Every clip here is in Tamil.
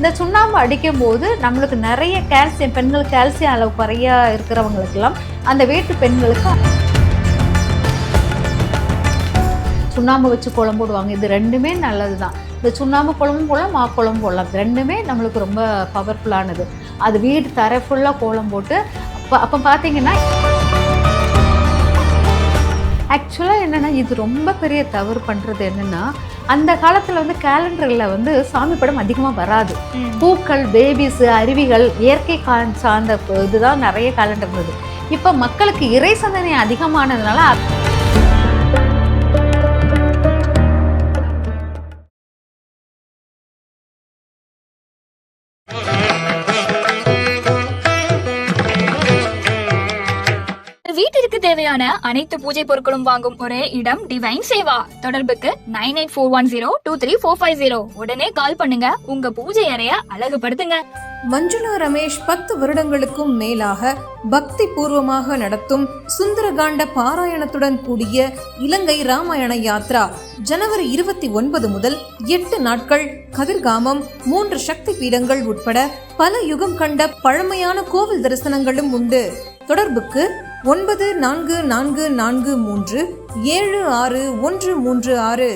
இந்த சுண்ணாம்பு அடிக்கும் போது நம்மளுக்கு நிறைய கால்சியம், பெண்கள் கால்சியம் அளவு குறையா இருக்கிறவங்களுக்கெல்லாம் அந்த வீட்டு பெண்களுக்கு சுண்ணாம்பு வச்சு குழம்பு போடுவாங்க. இது ரெண்டுமே நல்லது தான். இந்த சுண்ணாம்பு குழம்பும் போடலாம், மாக்குழம்பு போடலாம். ரெண்டுமே நம்மளுக்கு ரொம்ப பவர்ஃபுல்லானது. அது வீடு தரை ஃபுல்லாக கோலம் போட்டு அப்போ பார்த்தீங்கன்னா ஆக்சுவலாக என்னென்னா இது ரொம்ப பெரிய தவறு பண்ணுறது என்னென்னா, அந்த காலத்தில் வந்து கேலண்டரில் வந்து சாமி படம் அதிகமாக வராது. பூக்கள், பேபிஸு, அருவிகள், இயற்கை சார்ந்த இதுதான் நிறைய கேலண்டர் இருந்தது. இப்போ மக்களுக்கு இறை சிந்தனை அதிகமானதுனால வீட்டிற்கு தேவையான அனைத்து பூஜை பொருட்களும் வாங்கும் ஒரே இடம் டிவைன் சேவா. தொடர்புக்கு 9841023450. உடனே கால் பண்ணுங்க, உங்க பூஜை அறைய அழகுபடுத்துங்க. மஞ்சுளா ரமேஷ் 10 வருடங்களுக்கும் மேலாக பக்தி பூர்வமாக நடத்தும் சுந்தரகாண்ட பாராயணத்துடன் கூடிய இலங்கை ராமாயண யாத்ரா ஜனவரி 29 முதல் 8 நாட்கள் கதிர்காமம், 3 சக்தி பீடங்கள் உட்பட பல யுகம் கண்ட பழமையான கோவில் தரிசனங்களும் உண்டு. தொடர்புக்கு 9443761136.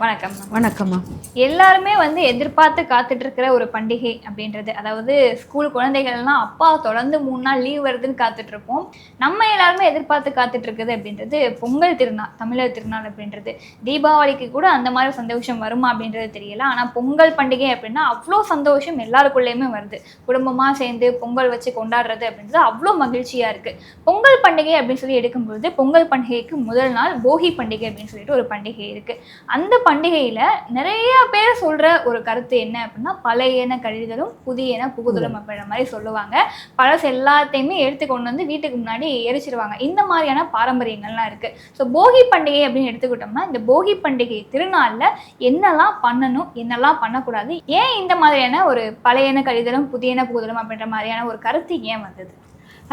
வணக்கம். வணக்கம்மா. எல்லாருமே வந்து எதிர்பார்த்து காத்துட்டு இருக்கிற ஒரு பண்டிகை அப்படின்றது, அதாவது ஸ்கூல் குழந்தைகள்லாம் அப்பா தொடர்ந்து 3 நாள் லீவ் வருதுன்னு காத்துட்டு இருப்போம். நம்ம எல்லாருமே எதிர்பார்த்து காத்துட்டு இருக்குது அப்படின்றது பொங்கல் திருநாள், தமிழர் திருநாள் அப்படின்றது. தீபாவளிக்கு கூட அந்த மாதிரி சந்தோஷம் வருமா அப்படின்றது தெரியல. ஆனால் பொங்கல் பண்டிகை அப்படின்னா அவ்வளோ சந்தோஷம் எல்லாருக்குள்ளேயுமே வருது. குடும்பமாக சேர்ந்து பொங்கல் வச்சு கொண்டாடுறது அப்படின்றது அவ்வளோ மகிழ்ச்சியாக இருக்குது. பொங்கல் பண்டிகை அப்படின்னு சொல்லி எடுக்கும்பொழுது பொங்கல் பண்டிகைக்கு முதல் நாள் போகி பண்டிகை அப்படின்னு சொல்லிட்டு ஒரு பண்டிகை இருக்குது. அந்த பண்டிகையில நிறைய பேர் சொல்ற ஒரு கருத்து என்ன அப்படின்னா, பழையன கழிதலும் புதியன புகுதலும் அப்படின்ற மாதிரி சொல்லுவாங்க. பழசு எல்லாத்தையுமே எடுத்து கொண்டு வந்து வீட்டுக்கு முன்னாடி எரிச்சிருவாங்க. இந்த மாதிரியான பாரம்பரியங்கள்லாம் இருக்கு. ஸோ போகி பண்டிகை அப்படின்னு எடுத்துக்கிட்டோம்னா, இந்த போகி பண்டிகை திருநாள்ல என்னெல்லாம் பண்ணணும், என்னெல்லாம் பண்ணக்கூடாது, ஏன் இந்த மாதிரியான ஒரு பழையன கழிதலும் புதியன புகுதலும் அப்படின்ற மாதிரியான ஒரு கருத்து ஏன் வந்தது?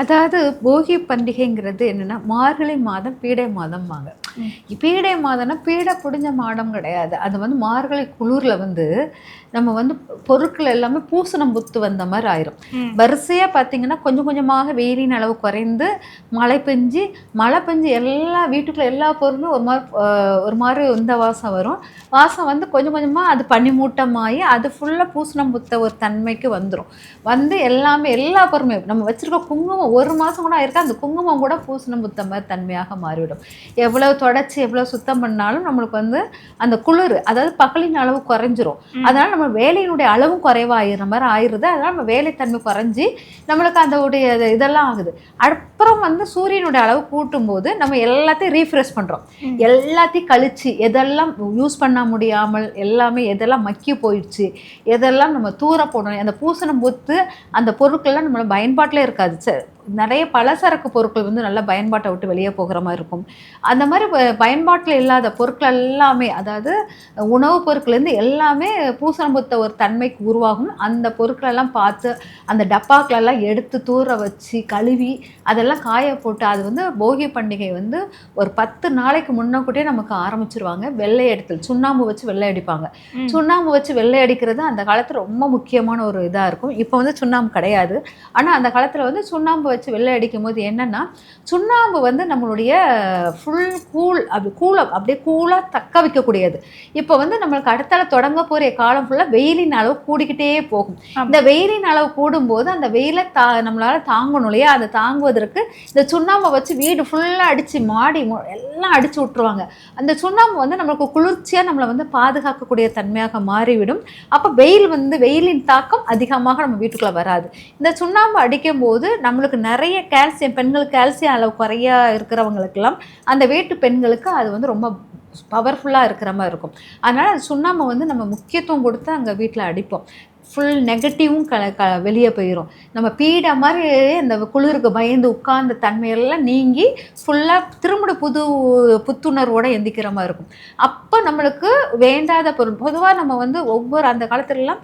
அதாவது போகி பண்டிகைங்கிறது என்னென்னா, மார்கழி மாதம் பீடை மாதம் வாங்க. பீடை மாதம்னா பீடை புடிஞ்ச மாதம் கிடையாது. அது வந்து மார்கழி குளிரில் வந்து நம்ம வந்து பொருட்கள் எல்லாமே பூசணம் புத்து வந்த மாதிரி ஆயிரும். வரிசையாக பார்த்தீங்கன்னா கொஞ்சம் கொஞ்சமாக வெயிலின் அளவு குறைந்து மழை பெஞ்சு எல்லா வீட்டுக்குள்ள எல்லா பொருளுமே ஒரு மாதிரி இந்த வாசம் வரும். வாசம் வந்து கொஞ்சம் கொஞ்சமாக அது பனிமூட்டமாகி அது ஃபுல்லாக பூசணம் புத்த ஒரு தன்மைக்கு வந்துடும். வந்து எல்லாமே எல்லா பொருளுமே நம்ம வச்சுருக்க குங்குமம் 1 மாதம் கூட ஆயிருக்கா, அந்த குங்குமம் கூட பூசணம் புத்த மாதிரி தன்மையாக மாறிவிடும். எவ்வளோ தொடச்சி எவ்வளோ சுத்தம் பண்ணாலும் நம்மளுக்கு வந்து அந்த குளிர், அதாவது பகலின் அளவு குறைஞ்சிரும். அதனால் நம்ம வேலையினுடைய அளவும் குறைவாகிற மாதிரி ஆயிடுது. அதனால் நம்ம வேலைத்தன்மை குறைஞ்சி நம்மளுக்கு அந்த உடைய இதெல்லாம் ஆகுது. அப்புறம் வந்து சூரியனுடைய அளவு கூட்டும் போது நம்ம எல்லாத்தையும் ரீஃப்ரெஷ் பண்ணுறோம். எல்லாத்தையும் கழிச்சு எதெல்லாம் யூஸ் பண்ண முடியாமல் எல்லாமே எதெல்லாம் மக்கி போயிடுச்சு, எதெல்லாம் நம்ம தூர போடணும், அந்த பூசணம் புத்து அந்த பொருட்கள்லாம் நம்மளோட பயன்பாட்டில் இருக்காது. நிறைய பலசரக்கு பொருட்கள் வந்து நல்லா பயன்பாட்டை விட்டு வெளியே போகிற மாதிரி இருக்கும். அந்த மாதிரி பயன்பாட்டில் இல்லாத பொருட்கள் எல்லாமே, அதாவது உணவுப் பொருட்கள்லேருந்து எல்லாமே பூசணம் புத்த ஒரு தன்மைக்கு உருவாகும். அந்த பொருட்களெல்லாம் பார்த்து அந்த டப்பாக்களெல்லாம் எடுத்து தூர வச்சு கழுவி அதெல்லாம் காய போட்டு, அது வந்து போகி பண்டிகை வந்து ஒரு 10 நாளைக்கு முன்னக்கூட்டியே நமக்கு ஆரம்பிச்சிருவாங்க. வெள்ளை அடித்தல், சுண்ணாம்பு வச்சு வெள்ளை அடிப்பாங்க. சுண்ணாம்பு வச்சு வெள்ளை அடிக்கிறது அந்த காலத்தில் ரொம்ப முக்கியமான ஒரு இதாக இருக்கும். இப்போ வந்து சுண்ணாம்பு கிடையாது. ஆனால் அந்த காலத்தில் வந்து சுண்ணாம்பு வச்சு வெள்ளை அடிக்கும் போது என்னன்னா, சுண்ணாம்பு வந்து நம்மளுடைய ஃபுல் அப்படியே கூலாக தக்க வைக்கக்கூடியது. இப்போ வந்து நம்மளுக்கு அடுத்தால தொடங்க போகிற காலம் ஃபுல்லாக வெயிலின் அளவு கூடிக்கிட்டே போகும். இந்த வெயிலின் அளவு கூடும்போது அந்த வெயிலை நம்மளால தாங்கணும் இல்லையா, அதை தாங்குவதற்கு இந்த சுண்ணாம்பை வச்சு வீடு ஃபுல்லாக அடித்து மாடி எல்லாம் அடித்து விட்டுருவாங்க. அந்த சுண்ணாம்பு வந்து நம்மளுக்கு குளிர்ச்சியாக நம்மளை வந்து பாதுகாக்கக்கூடிய தன்மையாக மாறிவிடும். அப்போ வெயிலின் தாக்கம் அதிகமாக நம்ம வீட்டுக்குள்ளே வராது. இந்த சுண்ணாம்பு அடிக்கும் போது நம்மளுக்கு நிறைய கால்சியம், பெண்கள் கால்சியம் அளவு குறையா இருக்கிறவங்களுக்கெல்லாம் அந்த வீட்டு பெண்களுக்கு அது வந்து ரொம்ப பவர்ஃபுல்லாக இருக்கிற மாதிரி இருக்கும். அதனால் அது சுண்ணாம்பை வந்து நம்ம முக்கியத்துவம் கொடுத்து அங்கே வீட்டில் அடிப்போம். ஃபுல் நெகட்டிவும் வெளியே போயிடும். நம்ம பீடை மாதிரி அந்த குளிருக்கு பயந்து உட்கார்ந்த தன்மையெல்லாம் நீங்கி ஃபுல்லாக திரும்ப புத்துணர்வோடு எந்திக்கிற மாதிரி இருக்கும். அப்போ நம்மளுக்கு வேண்டாத பொருள் பொதுவாக நம்ம வந்து அந்த காலத்துலலாம்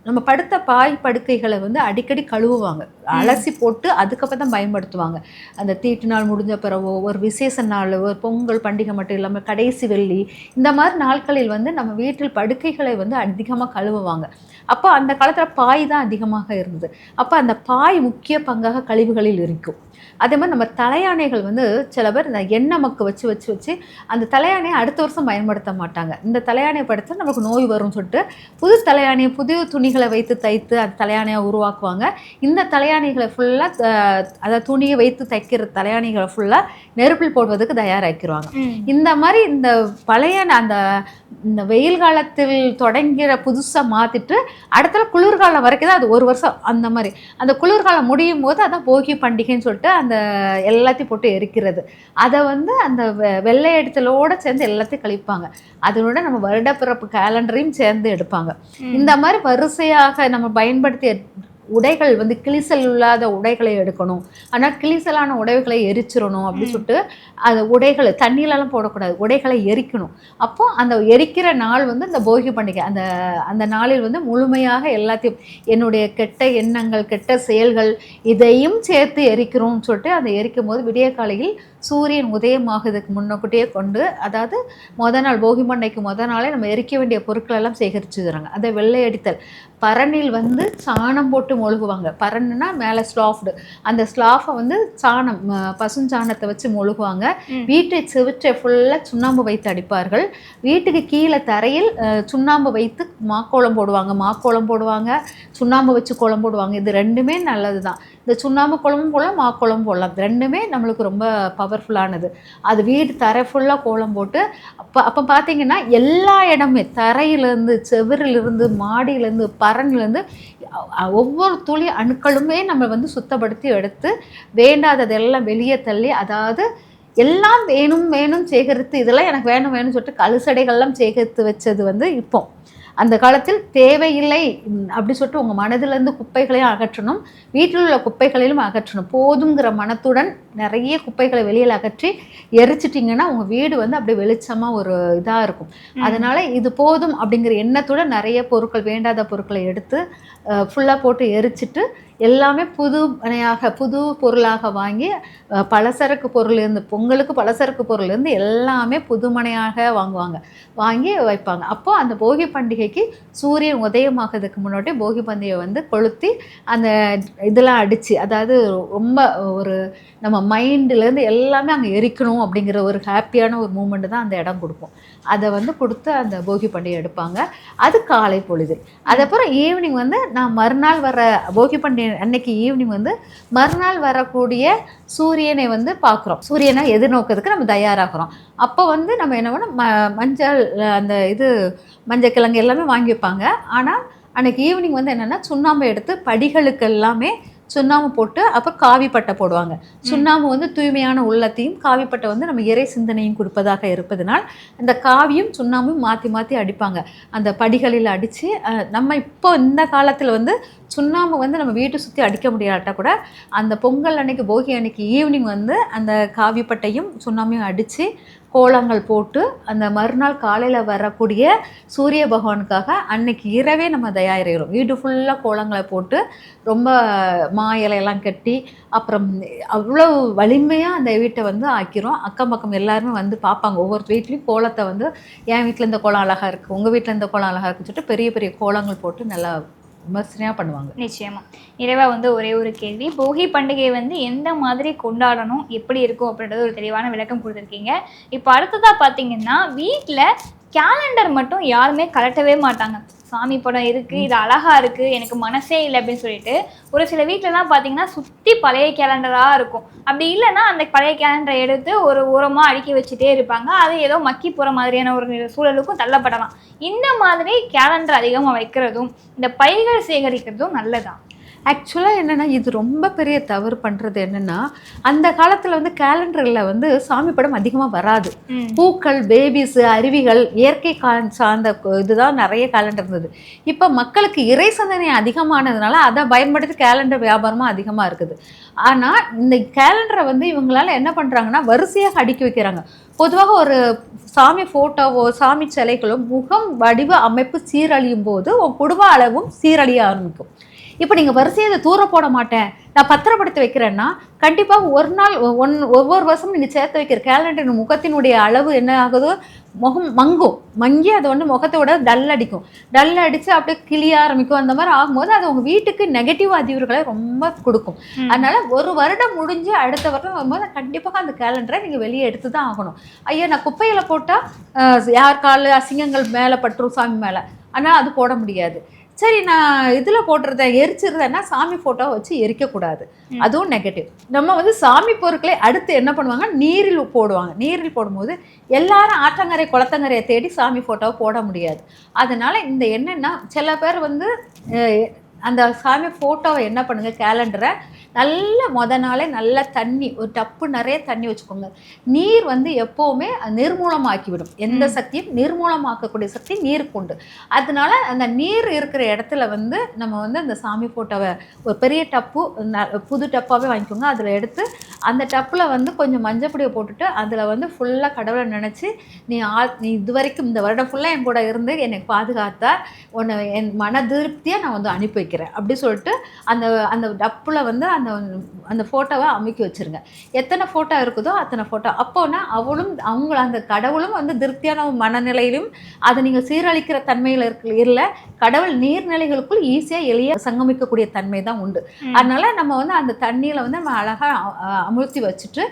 நம்ம படுத்த பாய் படுக்கைகளை வந்து அடிக்கடி கழுவுவாங்க, அலசி போட்டு அதுக்கப்புறம் தான் பயன்படுத்துவாங்க. அந்த தீட்டு நாள் முடிஞ்ச பிறவோ, ஒரு விசேஷ நாள், ஒரு பொங்கல் பண்டிகை மட்டும் இல்லாமல் கடைசி வெள்ளி, இந்த மாதிரி நாட்களில் வந்து நம்ம வீட்டில் படுக்கைகளை வந்து அதிகமாக கழுவுவாங்க. அப்போ அந்த காலத்தில் பாய் தான் அதிகமாக இருந்தது. அப்போ அந்த பாய் முக்கிய பங்காக கழிவுகளில் இருக்கும். அதே மாதிரி நம்ம தலையாணைகள் வந்து சில பேர் இந்த எண்ணெய் மக்கு வச்சு அந்த தலையாணையை அடுத்த வருஷம் பயன்படுத்த மாட்டாங்க. இந்த தலையாணையை படுத்த நமக்கு நோய் வரும்னு சொல்லிட்டு புது தலையாணையை புதிய துணிகளை வைத்து தைத்து அந்த தலையாணையை உருவாக்குவாங்க. இந்த தலையாணைகளை ஃபுல்லாக அதாவது துணியை வைத்து தைக்கிற தலையாணைகளை ஃபுல்லாக நெருப்பில் போடுவதுக்கு தயாராக்கிடுவாங்க. இந்த மாதிரி இந்த பழைய இந்த வெயில் காலத்தில் தொடங்கிற புதுசாக மாற்றிட்டு அடுத்த குளிர்காலம் வரைக்கும் தான் அது ஒரு வருஷம். அந்த மாதிரி அந்த குளிர்காலம் முடியும் போது அதான் போகி பண்டிகைன்னு சொல்லிட்டு அந்த எல்லாத்தையும் போட்டு எரிக்கிறது. அதை வந்து அந்த வெள்ளை எடுத்தலோடு சேர்ந்து எல்லாத்தையும் கழிப்பாங்க. அதனோட நம்ம வருடப்பிறப்பு கேலண்டரையும் சேர்ந்து எடுப்பாங்க. இந்த மாதிரி வரிசையாக நம்ம பயன்படுத்திய உடைகள் வந்து கிளிசல் இல்லாத உடைகளை எடுக்கணும். ஆனால் கிளிசலான உடைகளை எரிச்சிடணும் அப்படின்னு சொல்லிட்டு அது உடைகளை தண்ணியிலலாம் போடக்கூடாது, உடைகளை எரிக்கணும். அப்போ அந்த எரிக்கிற நாள் வந்து இந்த போகி பண்டிகை. அந்த நாளில் வந்து முழுமையாக எல்லாத்தையும் என்னுடைய கெட்ட எண்ணங்கள் கெட்ட செயல்கள் இதையும் சேர்த்து எரிக்கிறோம்னு சொல்லிட்டு அந்த எரிக்கும் போது விடிய காலையில் சூரியன் உதயமாகுதுக்கு முன்னக்கூட்டியே கொண்டு, அதாவது நாள் போகி பண்டிகைக்கு நாளே நம்ம எரிக்க வேண்டிய பொருட்கள் எல்லாம் சேகரிச்சுக்கிறாங்க. அதை வெள்ளை அடித்தல். பரணில் வந்து சாணம் போட்டு மொழுகுவாங்க. பரணுன்னா மேலே ஸ்லாஃப்டு, அந்த ஸ்லாஃபை வந்து சாணம் பசுஞ்சாணத்தை வச்சு மொழுகுவாங்க. வீட்டை செவிற்றை ஃபுல்லாக சுண்ணாம்பு வைத்து அடிப்பார்கள். வீட்டுக்கு கீழே தரையில் சுண்ணாம்பு வைத்து மாக்கோளம் போடுவாங்க, சுண்ணாம்பு வச்சு கோலம் போடுவாங்க. இது ரெண்டுமே நல்லது தான். இந்த சுண்ணாம்பு குழம்பும் போடலாம், மாக்கோளம் போடலாம். ரெண்டுமே நம்மளுக்கு ரொம்ப பவர்ஃபுல்லானது. அது வீடு தரை ஃபுல்லாக கோலம் போட்டு அப்போ பார்த்தீங்கன்னா எல்லா இடமே தரையிலேருந்து செவரிலிருந்து மாடியிலேருந்து பரன்லேருந்து ஒவ்வொரு துளி அணுக்களுமே நம்ம வந்து சுத்தப்படுத்தி எடுத்து வேண்டாததெல்லாம் வெளியே தள்ளி, அதாவது எல்லாம் வேணும் சேகரித்து இதெல்லாம் எனக்கு வேணும்னு சொல்லிட்டு கழுசடைகள்லாம் சேகரித்து வச்சது வந்து இப்போ அந்த காலத்தில் தேவையில்லை அப்படி சொல்லிட்டு உங்கள் மனதிலேருந்து குப்பைகளையும் அகற்றணும், வீட்டில் உள்ள குப்பைகளிலும் அகற்றணும். போதுங்கிற மனத்துடன் நிறைய குப்பைகளை வெளியில் அகற்றி எரிச்சிட்டிங்கன்னா உங்கள் வீடு வந்து அப்படியே வெளிச்சமாக ஒரு இதாக இருக்கும். அதனால் இது போதும் அப்படிங்கிற எண்ணத்துடன் நிறைய பொருட்கள் வேண்டாத பொருட்களை எடுத்து ஃபுல்லாக போட்டு எரிச்சிட்டு எல்லாமே புது பொருளாக வாங்கி பலசரக்கு பொருள்லேருந்து பொங்கலுக்கு பலசரக்கு பொருள்லேருந்து எல்லாமே புதுமனையாக வாங்கி வைப்பாங்க. அப்போது அந்த போகி பண்டிகைக்கு சூரியன் உதயமாகிறதுக்கு முன்னாடி போகி பண்டிகை வந்து கொளுத்தி அந்த இதெல்லாம் அடித்து, அதாவது ரொம்ப ஒரு நம்ம மைண்டிலேருந்து எல்லாமே அங்கே எரிக்கணும் அப்படிங்கிற ஒரு ஹாப்பியான ஒரு மூமெண்ட்டு தான் அந்த இடம் கொடுப்போம். அதை வந்து கொடுத்து அந்த போகி பண்டிகை எடுப்பாங்க. அது காலை பொழுது. அதுக்கப்புறம் ஈவினிங் வந்து நான் மறுநாள் வர போகி பண்டிகை அன்னைக்கு ஈவினிங் வந்து மறுநாள் வரக்கூடிய சூரியனை வந்து பார்க்குறோம். சூரியனை எதிர்நோக்கிறதுக்கு நம்ம தயாராகிறோம். அப்போ வந்து நம்ம என்ன பண்ணோம், மஞ்சள் அந்த மஞ்சள் கிழங்கு எல்லாமே வாங்கி வைப்பாங்க. ஆனால் அன்றைக்கி ஈவினிங் வந்து என்னென்னா சுண்ணாம்பு எடுத்து படிகளுக்கு எல்லாமே சுண்ணாம்பு போட்டு அப்புறம் காவிப்பட்டை போடுவாங்க. சுண்ணாம்பு வந்து தூய்மையான உள்ளத்தையும், காவிப்பட்டை வந்து நம்ம இறை சிந்தனையும் கொடுப்பதாக இருப்பதனால் அந்த காவியும் சுண்ணாம்பும் மாற்றி அடிப்பாங்க. அந்த படிகளில் அடித்து நம்ம இப்போ இந்த காலத்தில் வந்து சுண்ணாம்பு வந்து நம்ம வீட்டை சுற்றி அடிக்க முடியாட்டா கூட அந்த பொங்கல் அன்னைக்கு போகி அன்னைக்கு ஈவினிங் வந்து அந்த காவிப்பட்டையும் சுண்ணாம்பையும் அடித்து கோலங்கள் போட்டு அந்த மறுநாள் காலையில் வரக்கூடிய சூரிய பகவானுக்காக அன்னைக்கு இரவே நம்ம தயாரிக்கிறோம். வீடு ஃபுல்லாக கோலங்களை போட்டு ரொம்ப மா இலையெல்லாம் கட்டி அப்புறம் அவ்வளோ வலிமையாக அந்த வீட்டை வந்து ஆக்கிறோம். அக்கம் பக்கம் எல்லாருமே வந்து பார்ப்பாங்க. ஒவ்வொரு வீட்லேயும் கோலத்தை வந்து என் வீட்டில் இந்த கோலம் அழகாக இருக்குது, உங்கள் வீட்டில் இந்த கோலம் அழகாக இருக்குன்னு சொல்லிட்டு பெரிய பெரிய கோலங்கள் போட்டு நல்லா விமர்சனையாக பண்ணுவாங்க. நிச்சயமா. நிறைவாக வந்து ஒரே ஒரு கேள்வி, போகி பண்டிகை வந்து எந்த மாதிரி கொண்டாடணும், எப்படி இருக்கும் அப்படின்றது ஒரு தெளிவான விளக்கம் கொடுத்துருக்கீங்க. இப்போ அடுத்ததாக பார்த்தீங்கன்னா வீட்டில் கேலண்டர் மட்டும் யாருமே கலட்டவே மாட்டாங்க. சாமி படம் இருக்குது, இது அழகாக இருக்குது, எனக்கு மனசே இல்லை அப்படின்னு சொல்லிட்டு ஒரு சில வீட்டிலலாம் பார்த்தீங்கன்னா சுற்றி பழைய கேலண்டராக இருக்கும். அப்படி இல்லைன்னா அந்த பழைய கேலண்டரை எடுத்து ஒரு ஓரமாக அடுக்கி வச்சுட்டே இருப்பாங்க. அது ஏதோ மக்கி போகிற மாதிரியான ஒரு சூழலுக்கும் தள்ளப்படலாம். இந்த மாதிரி கேலண்டர் அதிகமாக வைக்கிறதும் இந்த பைகள் சேகரிக்கிறதும் நல்லதா? ஆக்சுவலாக என்னென்னா இது ரொம்ப பெரிய தவறு பண்ணுறது என்னென்னா, அந்த காலத்தில் வந்து கேலண்டரில் வந்து சாமி படம் அதிகமாக வராது. பூக்கள், பேபிஸு, அருவிகள், இயற்கை சார்ந்த இதுதான் நிறைய கேலண்டர் இருந்தது. இப்போ மக்களுக்கு இறை சிந்தனை அதிகமானதுனால அதை பயன்படுத்தி கேலண்டர் வியாபாரமாக அதிகமாக இருக்குது. ஆனால் இந்த கேலண்டரை வந்து இவங்களால என்ன பண்ணுறாங்கன்னா வரிசையாக அடுக்கி வைக்கிறாங்க. பொதுவாக ஒரு சாமி ஃபோட்டோவோ சாமி சிலைகளோ முகம் வடிவ அமைப்பு சீரழியும் போது குடும்ப அளவும் சீரழிய ஆரம்பிக்கும். இப்போ நீங்கள் வரிசையை அதை தூர போட மாட்டேன், நான் பத்திரப்படுத்தி வைக்கிறேன்னா கண்டிப்பாக ஒரு நாள் ஒவ்வொரு வருஷமும் நீங்கள் சேர்த்து வைக்கிற கேலண்டர் முகத்தினுடைய அளவு என்ன ஆகுதோ முகம் மங்கி அது வந்து முகத்தோட டல் அடித்து அப்படியே கிளிய ஆரம்பிக்கும். அந்த மாதிரி ஆகும்போது அது உங்கள் வீட்டுக்கு நெகட்டிவ் அதிர்வுகளை ரொம்ப கொடுக்கும். அதனால ஒரு வருடம் முடிஞ்சு அடுத்த வருடம் வரும்போது கண்டிப்பாக அந்த கேலண்டரை நீங்கள் வெளியே எடுத்து தான் ஆகணும். ஐயா நான் குப்பையில் போட்டால் யார் கால் அசிங்கங்கள் மேலே பட்டுரும் சாமி மேலே, ஆனால் அது போட முடியாது. சரி நான் இதில் போட்டுறதேன் எரிச்சிருந்தேன்னா சாமி ஃபோட்டோ வச்சு எரிக்கக்கூடாது, அதுவும் நெகட்டிவ். நம்ம வந்து சாமி பொருட்களை அடுத்து என்ன பண்ணுவாங்க, நீரில் போடுவாங்க. நீரில் போடும்போது எல்லாரும் ஆற்றங்கரை குளத்தங்கரையை தேடி சாமி ஃபோட்டோவை போட முடியாது. அதனால் இந்த என்னென்னா சில பேர் வந்து அந்த சாமி ஃபோட்டோவை என்ன பண்ணுங்க, கேலண்டரை நல்ல நாளே நல்ல தண்ணி, ஒரு டப்பு நிறைய தண்ணி வச்சுக்கோங்க. நீர் வந்து எப்போவுமே நிர்மூலமாக்கிவிடும். எந்த சக்தியும் நிர்மூலமாக்கக்கூடிய சக்தி நீருக்கு உண்டு. அதனால அந்த நீர் இருக்கிற இடத்துல வந்து நம்ம வந்து அந்த சாமி ஃபோட்டோவை ஒரு பெரிய டப்பு, புது டப்பாகவே வாங்கிக்கோங்க. அதில் எடுத்து அந்த டப்பில் வந்து கொஞ்சம் மஞ்சப்பொடியை போட்டுட்டு அதில் வந்து ஃபுல்லாக கடவுளை நினச்சி நீ இது வரைக்கும் இந்த வருடம் ஃபுல்லாக என் கூட இருந்து என்னை பாதுகாத்தா உன்னை என் மன திருப்தியாக நான் வந்து அனுப்பி வைக்கிறேன் அப்படி சொல்லிட்டு அந்த அந்த டப்பில் வந்து அந்த ஃபோட்டோவை அமைக்கி வச்சுருங்க. எத்தனை ஃபோட்டோ இருக்குதோ அத்தனை ஃபோட்டோ. அப்போனா அவங்க அந்த கடவுளும் வந்து திருப்தியான மனநிலையிலும் அதை நீங்கள் சீரழிக்கிற தன்மையில் இல்லை, கடவுள் நீர்நிலைகளுக்குள் ஈஸியாக எளிய சங்கமிக்கக்கூடிய தன்மை தான் உண்டு. அதனால நம்ம வந்து அந்த தண்ணியில் வந்து நம்ம அழகாக அமுழ்த்தி வச்சுட்டு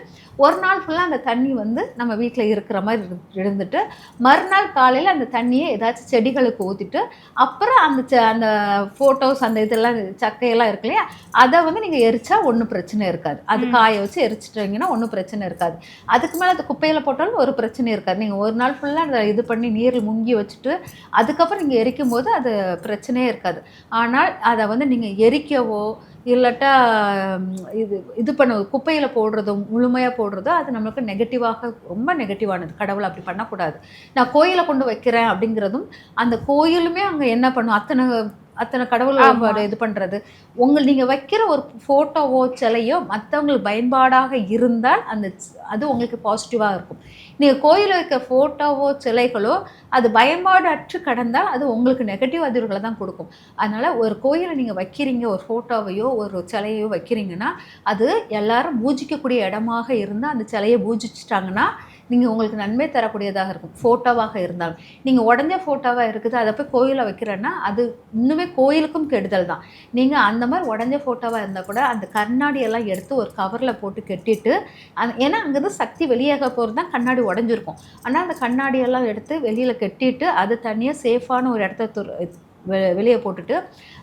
ஒரு நாள் ஃபுல்லாக அந்த தண்ணி வந்து நம்ம வீட்டில் இருக்கிற மாதிரி இருந்துட்டு மறுநாள் காலையில் அந்த தண்ணியை ஏதாச்சும் செடிகளுக்கு ஊற்றிட்டு அப்புறம் அந்த ஃபோட்டோஸ் அந்த இதெல்லாம் சக்கையெல்லாம் இருக்கு இல்லையா, அதை வந்து நீங்கள் எரிச்சா ஒன்றும் பிரச்சனை இருக்காது. அது காய வச்சு எரிச்சிட்டிங்கன்னா ஒன்றும் பிரச்சனை இருக்காது. அதுக்கு மேலே அது குப்பையில் போட்டாலும் ஒரு பிரச்சனை இருக்காது. நீங்கள் ஒரு நாள் ஃபுல்லாக அதை இது பண்ணி நீரில் முங்கி வச்சுட்டு அதுக்கப்புறம் நீங்கள் எரிக்கும் போது அது பிரச்சனையே இருக்காது. ஆனால் அதை வந்து நீங்கள் எரிக்கவோ இல்லாட்டா இது பண்ண குப்பையில் போடுறதோ முழுமையாக போடுறதோ அது நம்மளுக்கு நெகட்டிவாக ரொம்ப நெகட்டிவானது. கடவுள் அப்படி பண்ணக்கூடாது. நான் கோயிலை கொண்டு வைக்கிறேன் அப்படிங்கிறதும் அந்த கோயிலுமே அங்கே என்ன பண்ணும், அத்தனை கடவுள் இது பண்ணுறது. நீங்கள் வைக்கிற ஒரு ஃபோட்டோவோ சிலையோ மற்றவங்களுக்கு பயன்பாடாக இருந்தால் அது உங்களுக்கு பாசிட்டிவாக இருக்கும். நீங்கள் கோயிலில் வைக்க ஃபோட்டோவோ சிலைகளோ அது பயன்பாடு அற்று கடந்தால் அது உங்களுக்கு நெகட்டிவ் அதிர்வுகளை தான் கொடுக்கும். அதனால் ஒரு கோயிலை நீங்கள் வைக்கிறீங்க, ஒரு ஃபோட்டோவையோ ஒரு சிலையோ வைக்கிறீங்கன்னா அது எல்லாரும் பூஜிக்கக்கூடிய இடமாக இருந்தால் அந்த சிலையை பூஜிச்சிட்டாங்கன்னா நீங்கள் உங்களுக்கு நன்மை தரக்கூடியதாக இருக்கும். ஃபோட்டோவாக இருந்தாலும் நீங்கள் உடஞ்ச ஃபோட்டோவாக இருக்குது அதை போய் கோயிலில் வைக்கிறேன்னா அது இன்னுமே கோயிலுக்கும் கெடுதல் தான். நீங்கள் அந்த மாதிரி உடஞ்ச ஃபோட்டோவாக இருந்தால் கூட அந்த கண்ணாடியெல்லாம் எடுத்து ஒரு கவரில் போட்டு கட்டிட்டு ஏன்னா அங்கேருந்து சக்தி வெளியாக போகிறது தான் கண்ணாடி உடஞ்சிருக்கும். ஆனால் அந்த கண்ணாடியெல்லாம் எடுத்து வெளியில் கட்டிட்டு அது தனியாக சேஃபான ஒரு இடத்த வெளியே போட்டுட்டு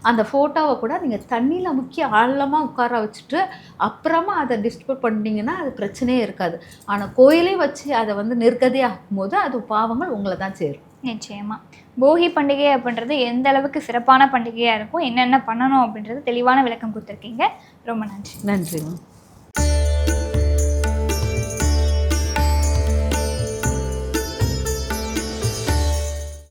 அந்த ஃபோட்டோவை கூட நீங்கள் தண்ணியில் முக்கிய ஆழமாக உட்கார வச்சுட்டு அப்புறமா அதை டிஸ்ட்ரிபியூட் பண்ணிட்டீங்கன்னா அது பிரச்சனையே இருக்காது. ஆனால் கோயிலே வச்சு அதை வந்து நிர்கதியாகும் போது அது பாவங்கள் உங்களை தான் சேரும். நிச்சயமா போகி பண்டிகை அப்படின்றது எந்த அளவுக்கு சிறப்பான பண்டிகையாக இருக்கும், என்னென்ன பண்ணணும் அப்படின்றது தெளிவான விளக்கம் கொடுத்துருக்கீங்க. ரொம்ப நன்றி. நன்றி.